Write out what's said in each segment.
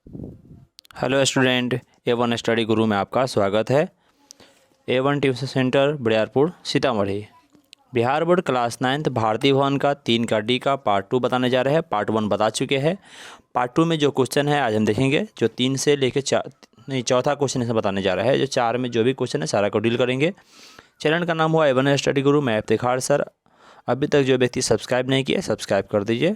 Hello student, A1 study गुरु में आपका स्वागत है। A1 tuition centre Bariyarpur Sitamarhi. Bihar board class 9th भारतीय भवन का 3 का डी का पार्ट 2 बताने जा रहे हैं। पार्ट 1 बता चुके हैं। पार्ट 2 में जो क्वेश्चन है आज हम देखेंगे, जो 3 से लेकर चौथा क्वेश्चन इसे बताने जा रहा है। जो 4 में जो भी क्वेश्चन है सारा को डील करेंगे। चैनल का नाम हुआ A1 स्टडी गुरु, मैं इफ्तिखार सर। अभी तक जो व्यक्ति सब्सक्राइब नहीं किया सब्सक्राइब कर दीजिए।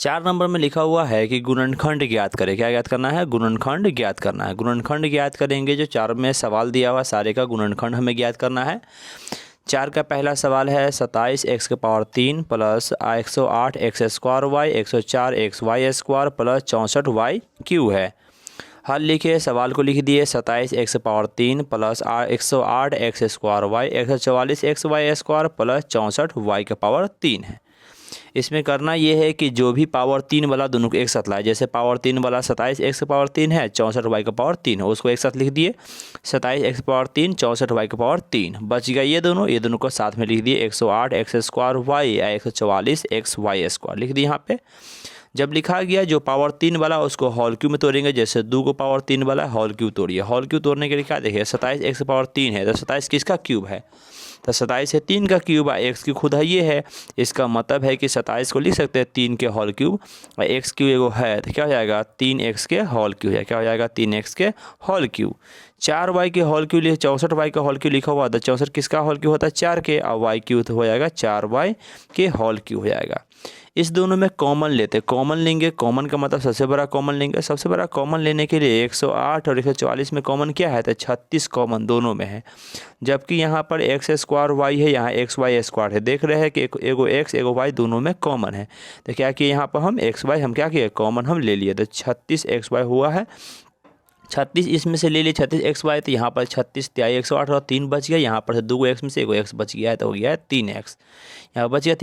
4 नंबर में लिखा हुआ है कि गुणनखंड ज्ञात करें। क्या ज्ञात करना है? गुणनखंड ज्ञात करना है। गुणनखंड ज्ञात करेंगे। जो 4 में सवाल दिया हुआ सारे का गुणनखंड हमें ज्ञात करना है। 4 का पहला सवाल है 27 x की power 3 plus 108 x square y 104 x y square plus 64 y cube है। हल लिखिए। सवाल को लिख दिए 27 x power 3 plus 108 x square y 144 x y square plus 64 y का पावर 3 है। इसमें करना ये है कि जो भी पावर 3 वाला दोनों को एक साथ लाए। जैसे पावर 3 वाला 27 x पावर 3 है, 64 y का पावर 3 है, उसको एक साथ लिख दिए 27 x पावर 3 64 y का पावर 3। बच गया ये दोनों को साथ में लिख दिए 108 x स्क्वायर वाई या 144 x वाई स्क्वायर लिख दिए यहाँ पे। जब लिखा गया जो पावर 3 वाला उसको हॉल क्यू में तोड़ेंगे। जैसे 2 को पावर 3 वाला हॉल क्यू तोड़िए। हॉल क्यू तोड़ने के लिए क्या देखिए 27 x पावर 3 है तो 27 किसका क्यूब है? तो 27 है 3 का क्यूब है। एक्स की खुद है ये है। इसका मतलब है कि 27 को लिख सकते हैं 3 के हॉल क्यूब और एक्स क्यू एगो है तो क्या हो जाएगा 3x के हॉल क्यूब है। क्या हो जाएगा 3x के हॉल क्यूब। 4y के हॉल क्यूब लिखे 64y का हॉल क्यूब लिखा हुआ था। 64 किसका हॉल क्यूब होता है? 4 के। और वाई क्यूब हो जाएगा 4y के हॉल क्यूब हो जाएगा। इस दोनों में कॉमन लेते, कॉमन लेंगे। कॉमन का मतलब सबसे बड़ा कॉमन लेंगे। सबसे बड़ा कॉमन लेने के लिए 108 और 144 में कॉमन क्या है? तो 36 कॉमन दोनों में है। जबकि यहाँ पर एक्स स्क्वायर वाई है, यहाँ एक्स वाई स्क्वायर है। देख रहे हैं कि एगो एक्स एगो वाई दोनों में कॉमन है। तो क्या किए यहाँ पर हम एक्स वाई हम क्या किए कॉमन हम ले लिए। तो 36 एक्स वाई हुआ है। 36 इसमें से ले लिए 36 एक्स वाई। तो यहाँ पर 36 त्याई 108 और 3 बच गया। यहाँ पर से 2 एक्स में से एगो एक्स बच गया है तो हो गया है 3x। यहाँ बच गया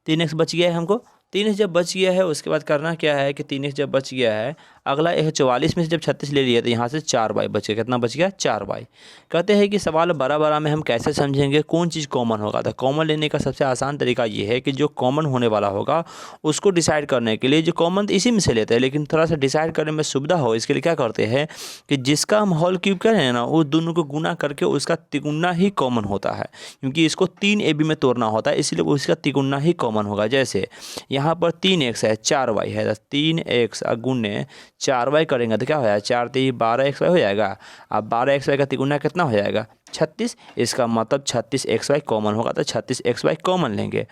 3x बच गया है हमको। 3x जब बच गया है उसके बाद करना क्या है कि 3x जब बच गया है अगला 144 में से जब 36 ले लिया तो यहाँ से 4y बच गया। कितना बच गया? 4y। कहते हैं कि सवाल बड़ा बड़ा में हम कैसे समझेंगे कौन चीज़ कॉमन होगा। तो कॉमन लेने का सबसे आसान तरीका ये है कि जो कॉमन होने वाला होगा उसको डिसाइड करने के लिए जो कॉमन इसी में से लेते हैं, लेकिन थोड़ा सा डिसाइड करने में सुविधा हो इसके लिए क्या करते हैं कि जिसका हम हॉल क्यूब करें ना उस दोनों को गुना करके उसका तिगुना ही कॉमन होता है। क्योंकि इसको 3ab में तोड़ना होता है इसलिए उसका तिगुना ही कॉमन होगा। जैसे यहाँ पर 3x है 4y है तो 3x गुने 4y करेंगे तो क्या हो जाएगा 4 3 12xy हो जाएगा। अब 12xy का तिगुना कितना हो जाएगा? 36। इसका मतलब 36xy कॉमन होगा तो 36xy कॉमन लेंगे।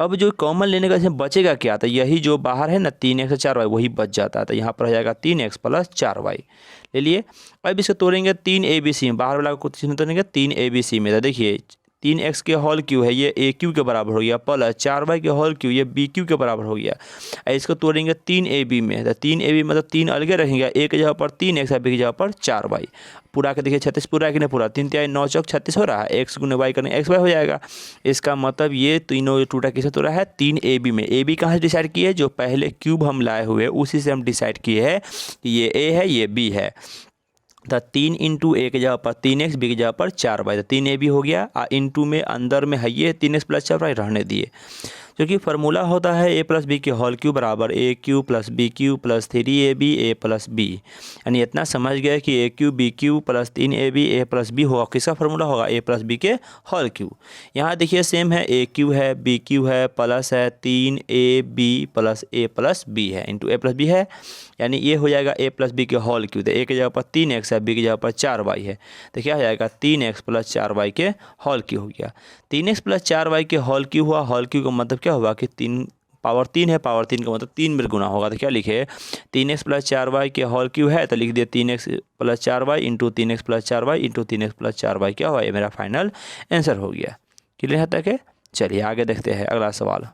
अब जो कॉमन लेने का इसमें बचेगा क्या? तो यही जो बाहर है ना 3x और 4y वही बच जाता है। तो यहाँ पर हो जाएगा 3x प्लस 4y ले लिए। अब इसको तोड़ेंगे 3abc में। बाहर वाला को किस में तोड़ेंगे? 3abc में। तो देखिए 3x के हॉल क्यू है ये AQ के बराबर हो गया प्लस 4y के हॉल क्यू ये BQ के बराबर हो गया। इसको तोड़ेंगे 3ab में। तो 3ab मतलब 3 अलगे रहेंगे। A की जगह पर 3x है B की जगह पर 4y। पूरा के देखिए 36 पूरा कि नहीं पूरा 3 3 9 चौक 36 हो रहा है। x गुने y करने xy हो जाएगा। इसका मतलब ये तीनों टूटा किसे तोड़ा है? 3ab में। ab कहाँ से डिसाइड किए? जो पहले क्यूब हम लाए हुए उसी से हम डिसाइड किए हैं कि ये a है ये b है। तो 3 इंटू ए की जगह पर 3x बी की जगह पर 4y। तो 3ab हो गया। इंटू में अंदर में है ये 3x प्लस 4y रहने दिए। क्योंकि फार्मूला होता है a प्लस बी के हॉल क्यू बराबर AQ plus BQ plus 3ab a plus b. यानी इतना समझ गए कि AQ BQ plus 3ab a plus b होगा। किसका फार्मूला होगा? a प्लस बी के हॉल क्यू। यहाँ देखिए सेम है AQ है BQ है प्लस है 3ab प्लस b है इंटू a प्लस बी है। यानी ये हो जाएगा a प्लस बी के हॉल क्यू। तो a की जगह पर 3x है b की जगह पर 4y है तो क्या हो जाएगा 3x प्लस 4y के हॉल क्यू हो गया। 3x प्लस 4y के हॉल क्यू हुआ। हॉल क्यू का मतलब क्या हुआ कि 3 पावर 3 है। पावर 3 का मतलब 3 में गुना होगा। तो क्या लिखे 3x प्लस 4y के हॉल क्यू है तो लिख दिए 3x plus 4y into 3x plus 4y into 3x plus 4y क्या हुआ? ये मेरा फाइनल आंसर हो गया। क्लियर है तक है? चलिए आगे देखते हैं अगला सवाल।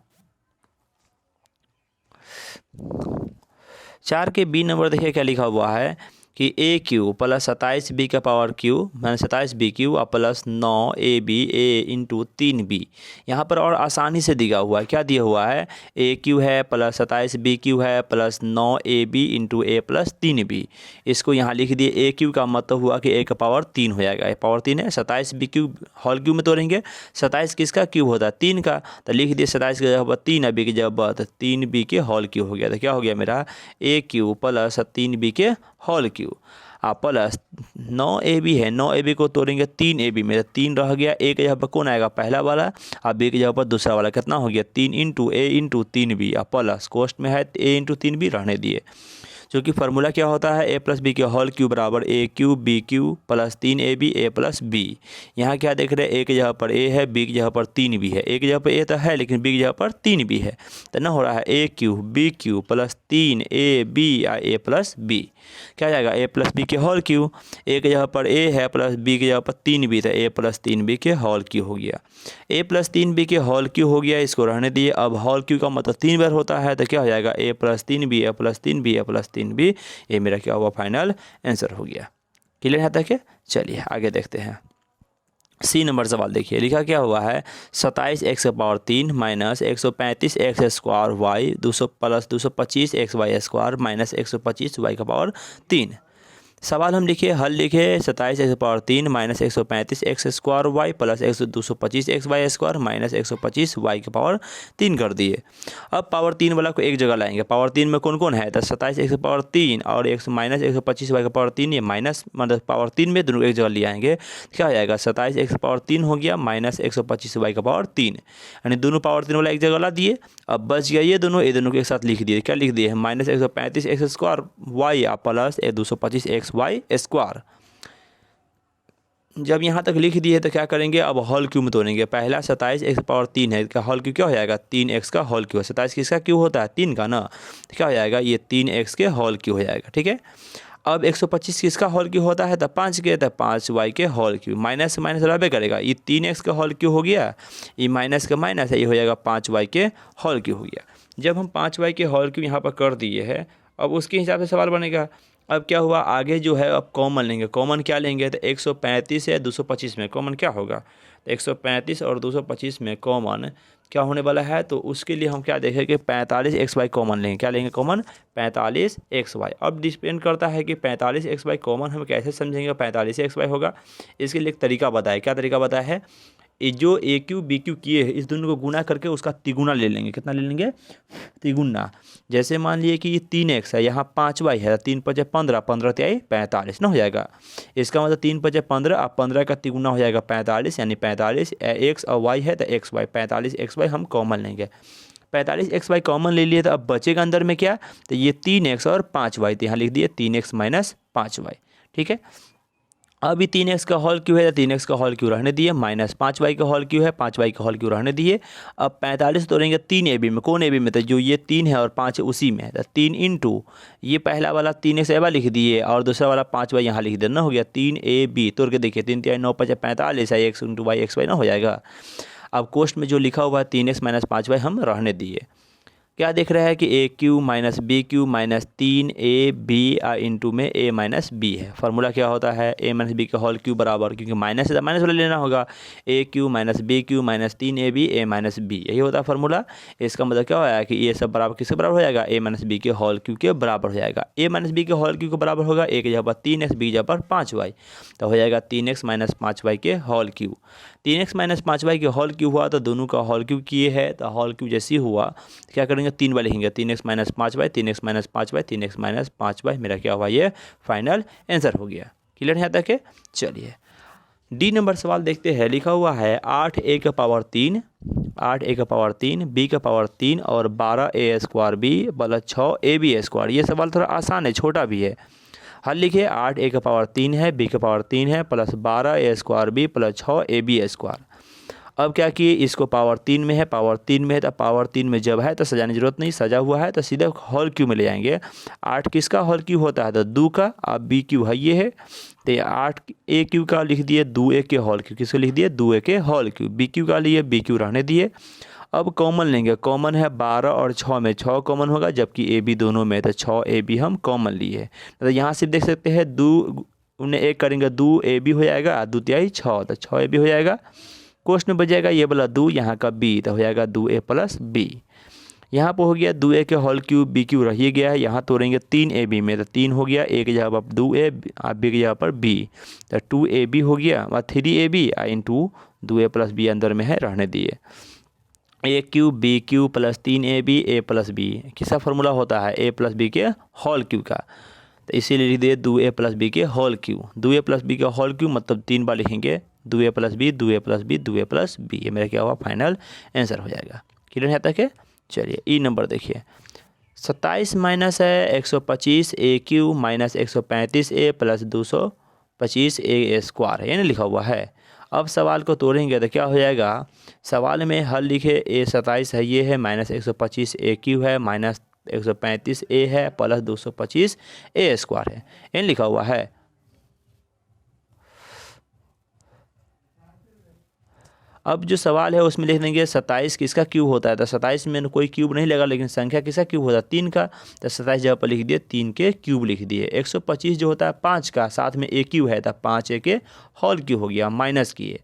4 के बी नंबर देखिए क्या लिखा हुआ है कि ए क्यू प्लस 27b का पावर क्यू मैंने 27b क्यू और प्लस 9ab ए इंटू 3b। यहाँ पर और आसानी से दिया हुआ है, क्या दिया हुआ है, ए क्यू है प्लस 27b क्यू है प्लस 9ab इंटू ए प्लस 3b। इसको यहाँ लिख दिए, ए क्यू का मतलब हुआ कि ए का पावर 3 हो जाएगा, पावर 3 है। 27b क्यू होल क्यू में तोड़ेंगे, 27 किसका क्यूब होता है 3 का, तो लिख दिए 27 की जगह पर 3 बी की जगह पर 3b के होल क्यू हो गया। तो क्या हो गया मेरा, ए क्यू प्लस 3b के होल क्यू प्लस 9ab है, 9ab को तोड़ेंगे 3ab में, 3 रह गया, ए के जगह पर कौन आएगा पहला वाला और बी की जगह पर दूसरा वाला, कितना हो गया 3 इंटू ए इंटू 3b प्लस कोष्ट में है ए इंटू 3b रहने दिए। जो कि फार्मूला क्या होता है, ए प्लस बी के होल क्यू बराबर A cube B cube plus 3ab A plus B. यहाँ क्या देख रहे हैं, ए की जगह पर ए है, बी की जगह पर 3b है, ए की जगह पर ए तो है लेकिन बी की जगह पर 3b है, तो ना हो रहा है A cube B cube plus 3ab या ए प्लस बी। क्या जाएगा, ए प्लस बी के होल क्यू, ए की जगह पर ए है प्लस बी की जगह पर 3b, तो ए प्लस 3b के होल क्यू हो गया। ए प्लस 3b के होल क्यू हो गया, इसको रहने दिए। अब होल क्यू का मतलब 3 बार होता है, तो क्या हो जाएगा A plus 3b A plus 3b A plus 3b। ये मेरा क्या हुआ, फाइनल आंसर हो गया। क्लियर है तक? चलिए आगे देखते हैं। सी नंबर सवाल देखिए, लिखा क्या हुआ है, 27x का power 3 minus 135x square y 200 plus 225x y square minus 125 y का पावर 3। सवाल हम लिखे, हल लिखे 27x power 3 minus 135x square y plus 225x y square minus 125 y के पावर 3 कर दिए। अब पावर 3 वाला को एक जगह लाएंगे, पावर 3 में कौन कौन है, तो 27x पावर 3 और माइनस 125 वाई का पावर 3, ये माइनस मतलब पावर 3 में दोनों एक जगह ले आएंगे, क्या हो जाएगा 27x पावर 3 हो गया माइनस 125 वाई का पावर 3, यानी दोनों पावर 3 वाला एक जगह ला दिए। अब बच गया ये दोनों को एक साथ लिख दिए, क्या लिख दिए minus 135x square y plus 225x y square. जब यहाँ तक लिख दिए तो क्या करेंगे, अब होल क्यू में तोड़ेंगे। पहला 27x पावर 3 है, का होल क्यू क्या हो जाएगा 3x का होल क्यू है, 27 किसका क्यू होता है 3 का ना, तो क्या हो जाएगा ये 3x के होल क्यू हो जाएगा। ठीक है, अब 125 किसका होल क्यू होता है, तो 5 के, तो 5y के होल क्यू, माइनस से माइनस रहबे करेगा, ये 3x का होल क्यू हो गया, ये माइनस का माइनस है, ये हो जाएगा 5y के होल क्यू हो गया। जब हम 5y के होल क्यू यहाँ पर कर दिए है, अब उसके हिसाब से सवाल बनेगा। अब क्या हुआ, आगे जो है अब कॉमन लेंगे, कॉमन क्या लेंगे, तो 135 है 225 में कॉमन क्या होगा, तो 135 और 225 में कॉमन क्या होने वाला है, तो उसके लिए हम क्या देखें कि 45xy कॉमन लेंगे। क्या लेंगे कॉमन, 45xy। अब डिपेंड करता है कि 45xy कॉमन हम कैसे समझेंगे 45xy होगा, इसके लिए एक तरीका बताया। क्या तरीका बताया है, ये जो ए क्यू बी क्यू किए हैं इस दोनों को गुना करके उसका तिगुना ले लेंगे। कितना ले लेंगे, तिगुना। जैसे मान लिए कि ये 3x है, यहाँ 5y है, 3 × 15 15 × 45 ना हो जाएगा। इसका मतलब 3 × 15 और 15 का तिगुना हो जाएगा 45, यानी 45 x और y है तो xy, 45xy हम कॉमन लेंगे। 45xy कॉमन ले लिए, तो अब बचेगा अंदर में क्या, तो ये 3x और 5y, तो यहाँ लिख दिए 3x माइनस 5y। ठीक है, अभी 3x का होल क्यू है, 3x का होल क्यू रहने दिए, माइनस 5y का होल क्यू है, 5y का होल क्यू रहने दिए। अब 45 तोड़ेंगे 3ab में, कौन ab में, तो जो ये 3 है और 5 है उसी में, तो 3 इंटू ये पहला वाला 3x एवा लिख दिए और दूसरा वाला 5y यहाँ लिख देना, हो गया 3ab। तोड़ के देखिए 3 × 9 = 45 है, x इंटू वाई xy ना हो जाएगा। अब कोष्ट में जो लिखा हुआ है 3x माइनस 5y हम रहने दिए। क्या देख रहा है कि A cube minus B cube minus 3ab into में a माइनस बी है। फार्मूला क्या होता है, a माइनस बी का होल क्यू बराबर, क्योंकि माइनस है तो माइनस वाला लेना होगा, A cube minus B cube minus 3ab a minus B, यही होता है फार्मूला। इसका मतलब क्या होगा कि ये सब बराबर किसके बराबर हो जाएगा, a माइनस बी के होल क्यू के बराबर हो जाएगा। a माइनस बी के होल क्यू के बराबर होगा, a की जगह पर 3x बी की जगह पर 5y, तो हो जाएगा 3x माइनस 5y के whole Q. 3x minus 5y के होल क्यू हुआ, तो दोनों का होल क्यू किए है, तो होल क्यू जैसी हुआ क्या करेंगे 3 बार लिखेंगे, 3x minus 5y 3x minus 5y 3x minus 5y, मेरा क्या हुआ ये फाइनल आंसर हो गया। क्लियर है तक? चलिए डी नंबर सवाल देखते हैं। लिखा हुआ है 8a का पावर 3 8a का पावर 3 b का पावर 3 और 12a square b plus 6ab square. ये सवाल थोड़ा आसान है, छोटा भी है। हल लिखिए 8a का पावर 3 है, b का पावर 3 है plus 12a square b plus 6ab square. अब क्या किए, इसको पावर 3 में है, पावर 3 में है, तो पावर 3 में जब है तो सजाने की जरूरत नहीं, सजा हुआ है तो सीधे होल क्यू में ले जाएंगे। 8 किसका होल क्यू होता है, तो 2 का, अब बी क्यू है ये है, तो 8a क्यू का लिख दिए 2a के होल क्यू, किसको लिख दिए 2a के होल क्यू। बी क्यू का लिए बी क्यू रहने दिए। अब कॉमन लेंगे, कॉमन है 12 और 6 में, 6 कॉमन होगा जबकि ए बी दोनों में, तो 6 ए बी हम कॉमन लिए। तो यहाँ सिर्फ देख सकते हैं दो उन्हें एक करेंगे, 2 ए बी हो जाएगा, 2 तिहाई 6, तो 6 ए बी हो जाएगा। क्वेश्चन में बच जाएगा ये वाला 2, यहाँ का बी, तो हो जाएगा 2a प्लस बी। यहाँ पर हो गया 2a के होल क्यूब, बी क्यूब रह गया है, यहाँ तोड़ेंगे 3ab में, तो 3 हो गया, a की जगह पर 2a, b की जगह पर b, तो 2ab हो गया और 3ab into 2a plus B अंदर में है रहने दिए। A cube B cube plus 3ab a plus B, किसका फॉर्मूला होता है a प्लस बी के होल क्यूब का, तो इसीलिए लिख दिए 2a प्लस बी के whole cube. 2a plus B के होल क्यूब मतलब 3 बार लिखेंगे, 2a plus B, 2a plus B, 2a plus B, ये मेरा क्या हुआ फाइनल आंसर हो जाएगा। क्लियर है तक है। चलिए ई नंबर देखिए, 27 माइनस है 125 ए क्यू माइनस 135 ए प्लस 225 ए स्क्वायर है, ये लिखा हुआ है। अब सवाल को तोड़ेंगे तो क्या हो जाएगा, सवाल में हल लिखे ए 27 है ये है, माइनस 125 ए क्यू है, माइनस 135 ए है, प्लस 225 ए स्क्वायर है, ये लिखा हुआ है। अब जो सवाल है उसमें लिख देंगे 27 किसका क्यूब होता है, तो 27 में कोई क्यूब नहीं लगा, लेकिन संख्या किसका क्यूब होता है 3 का, तो 27 जगह पर लिख दिए 3 के क्यूब लिख दिए। 125 जो होता है 5 का, साथ में ए क्यूब है, तो 5 के होल क्यूब हो गया, माइनस किए।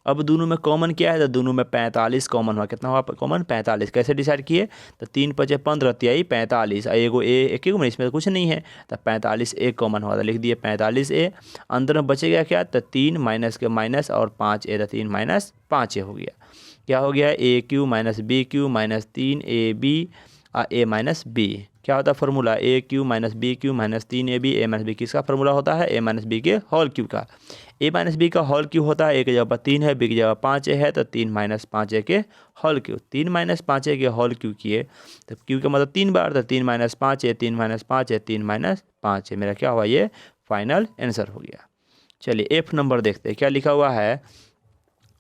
अब दोनों में कॉमन क्या है, तो दोनों में 45 कॉमन हुआ, कितना हुआ कॉमन 45। कैसे डिसाइड किए, तो 3 पचे 15 तिहाई 45, एगो ए एक में, इसमें तो कुछ नहीं है, तो 45 ए कॉमन हुआ, तो लिख दिए 45 ए। अंदर में बचेगा क्या, तो 3 माइनस के माइनस और 5 ए, तो 3 माइनस 5 ए हो गया। क्या हो गया, A cube minus B cube minus 3 A B A minus B. क्या होता है formula, A cube minus B cube minus 3 A B A minus B, किसका फार्मूला होता है ए माइनस बी के होल क्यूब का। ए माइनस बी का whole cube होता है, ए की जगह पर 3 है, बी की जगह 5 है, तो 3 माइनस 5 ए के होल क्यूब। 3 माइनस 5 ए के होल क्यूब किए तो क्यूब का मतलब 3 बार, तो 3 माइनस 5 ए, 3 माइनस 5 ए, 3 माइनस 5 ए, मेरा क्या हुआ ये फाइनल आंसर हो गया। चलिए एफ नंबर देखते हैं क्या लिखा हुआ है,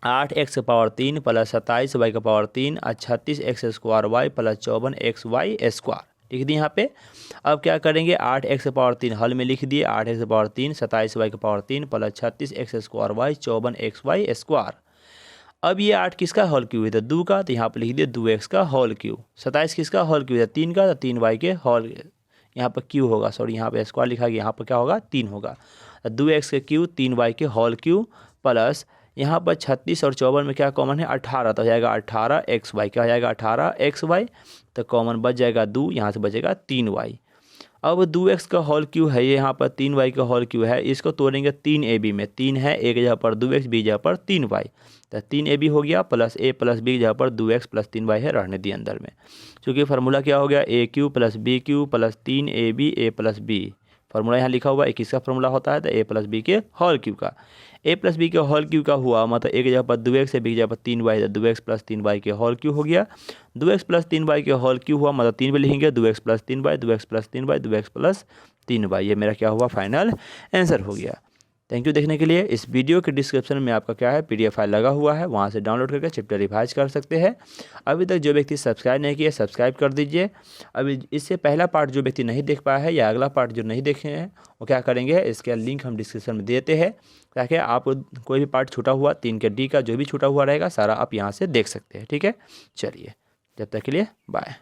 8x पावर 3 प्लस 27y का पावर 3 और 36x square y plus 54x y square लिख दिए यहाँ पे। अब क्या करेंगे, 8x पावर 3 हल में लिख दिए, 8x पावर 3 27y का power 3 plus 36x square y 54x y square. अब ये 8 किसका होल क्यूब है, तो 2 का, तो यहाँ पर लिख दिए 2x का होल क्यूब। 27 किसका होल क्यूब है, 3 का, तो 3y के होल, यहाँ पर क्यूब होगा, सॉरी यहाँ पे स्क्वायर लिखा गया, यहाँ पर क्या होगा 3 होगा। 2x के क्यूब 3y के होल क्यूब प्लस यहाँ पर 36 और 54 में क्या कॉमन है 18, तो हो जाएगा 18xy, क्या हो जाएगा 18xy, तो कॉमन बच जाएगा 2, यहाँ से बचेगा 3y। अब 2x का होल क्यूब है, ये यहाँ पर 3y का होल क्यूब है, इसको तोड़ेंगे 3ab में, 3 है ए की जगह पर 2x, बी जगह पर 3y, तो 3ab हो गया प्लस a प्लस बी की जगह पर 2x प्लस 3y है रहने दिए अंदर में। चूँकि फार्मूला क्या हो गया, A cube plus B cube plus 3ab a plus B, formula यहाँ लिखा हुआ है, किसका फार्मूला होता है, तो a प्लस बी के होल क्यूब का। a प्लस बी के होल क्यूब का हुआ मतलब a की जगह पर 2x है, बी की जगह पर 3y, तो 2x प्लस 3y के होल क्यूब हो गया। 2x प्लस 3y के होल क्यूब हुआ मतलब 3 पे लिखेंगे, 2x plus 3y, 2x plus 3y, 2x plus 3y, ये मेरा क्या हुआ फाइनल आंसर हो गया। थैंक यू देखने के लिए। इस वीडियो के डिस्क्रिप्शन में आपका क्या है PDF फाइल लगा हुआ है, वहाँ से डाउनलोड करके चैप्टर रिवाइज कर सकते हैं। अभी तक जो व्यक्ति सब्सक्राइब नहीं किए सब्सक्राइब कर दीजिए। अभी इससे पहला पार्ट जो व्यक्ति नहीं देख पाया है या अगला पार्ट जो नहीं देखे हैं वो क्या करेंगे, इसके लिंक हम डिस्क्रिप्शन में देते हैं, ताकि आप कोई भी पार्ट छूटा हुआ 3 के D का जो भी छूटा हुआ रहेगा सारा आप यहाँ से देख सकते हैं। ठीक है, चलिए जब तक के लिए बाय।